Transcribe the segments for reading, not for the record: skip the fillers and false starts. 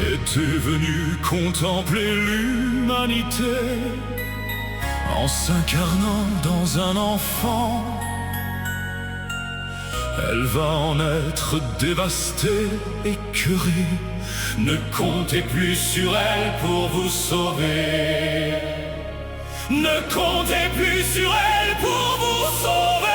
était venue contempler l'humanité en s'incarnant dans un enfant. Elle va en être dévastée, écœurée. Ne comptez plus sur elle pour vous sauver. Ne comptez plus sur elle pour vous sauver.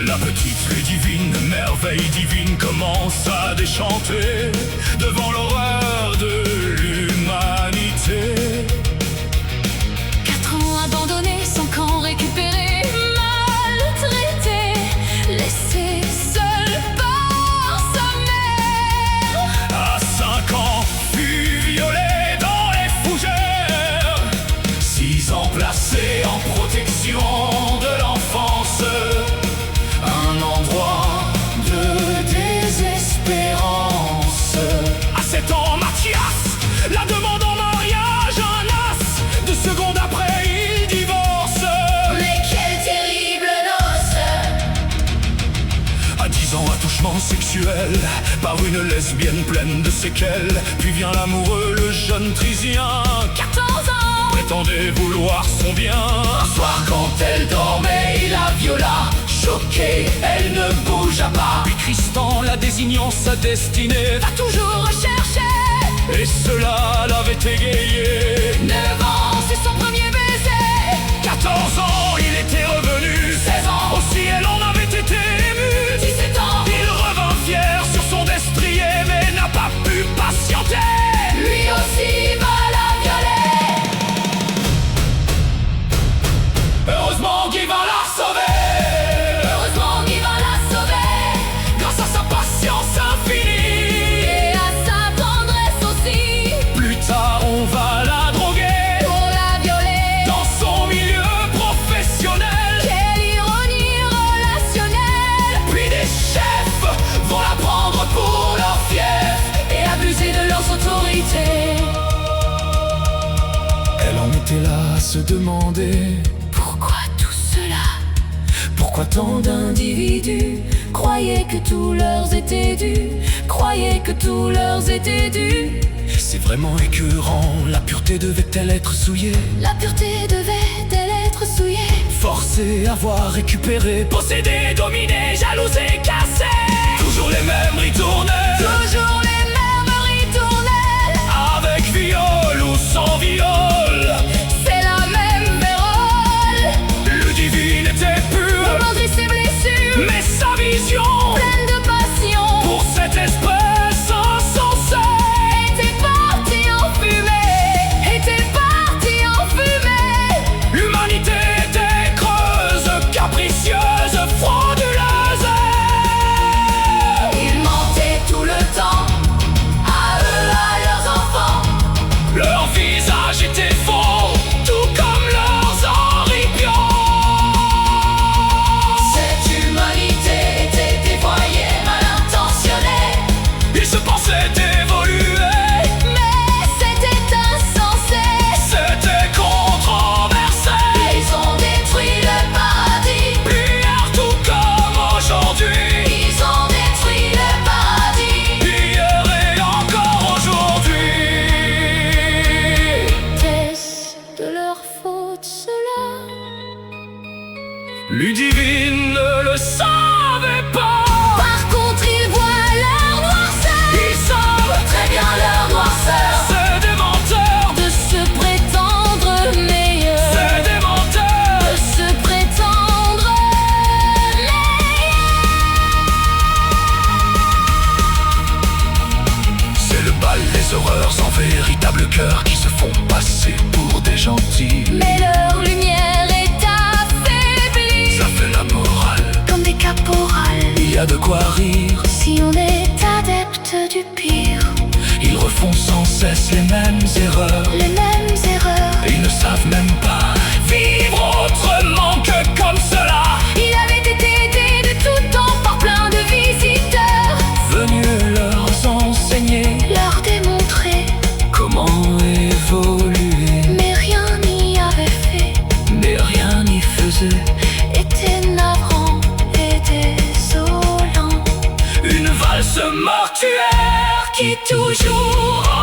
La petite fée divine, merveille divine, commence à déchanter devant l'horreur de l'humanité. 4 ans abandonnés, sans camp récupéré, maltraité, laissé seul par sa mère. À 5 ans, fut violé dans les fougères. 6 ans placé en protection de l'enfance. Un endroit de désespérance. À 7 ans, Mathias la demande en mariage, un as. 2 secondes après, il divorce. Mais quelle terrible noce! À 10 ans, attouchement sexuel par une lesbienne pleine de séquelles. Puis vient l'amoureux, le jeune Trisien. 14 ans! Prétendait vouloir son bien. Un soir, quand elle dormait, il la viola. Choquée, elle ne bougea pas. Puis Tristan, la désignant sa destinée, Va toujours rechercher. et cela l'avait égayé. 9 ans, c'est son premier baiser. 14 ans, il était revenu. 16 ans, Aussi elle en avait été émue. 17 ans, Il revint fier sur son destrier, mais n'a pas pu patienter. lui aussi va la violer. Heureusement Guy va la sauver. Heureusement, il va la sauver. Grâce à sa patience infinie. Et à sa tendresse aussi. Plus tard on va la droguer Pour la violer. dans son milieu professionnel. Quelle ironie relationnelle. Puis des chefs vont la prendre pour leur fief Et abuser de leurs autorités. Elle en était là à se demander Pourquoi tout cela? pourquoi tant D'individus croyaient que tout leur était dû. Croyaient que tout leur était dû. C'est vraiment écœurant, la pureté devait-elle être souillée? La pureté devait-elle être souillée? Forcée à voir récupéré, possédé, dominé, jalousé, cassé. Toujours les mêmes ritournelles. Toujours les mêmes ritournelles. Avec viol ou sans viol. C'est la même vérole. Ludivine était pure, Montrer ses blessures, mais sa vision pleine de passion, pour cette espèce insensée était partie en fumée. Était partie en fumée. l'humanité était creuse, capricieuse, frauduleuse. Ils mentaient tout le temps, à eux, à leurs enfants. Leur visage était faux, tout comme leurs horripions. Cette humanité était dévoyée, mal intentionnée. Ils se pensaient évoluer, Mais c'était insensé. c'était controversé. Ils ont détruit le paradis. Hier tout comme aujourd'hui, Ils ont détruit le paradis. hier et encore aujourd'hui. Est-ce de leur faute cela? Ludivine ne le savait pas. Par contre, ils voient leur noirceur. Ils savent Très bien leur noirceur. c'est des menteurs, De se prétendre meilleur. c'est des menteurs. De se prétendre meilleur. C'est le bal des horreurs sans véritable cœur qui se font passer pour des gentils. Mais leur lumière est affaiblie. Ça fait la morale, Comme des caporales. il y a de quoi rire. Si on est adepte du pire. Ils refont sans cesse les mêmes erreurs. Les mêmes erreurs. Et ils ne savent même pas vivre autrement. lueur qui toujours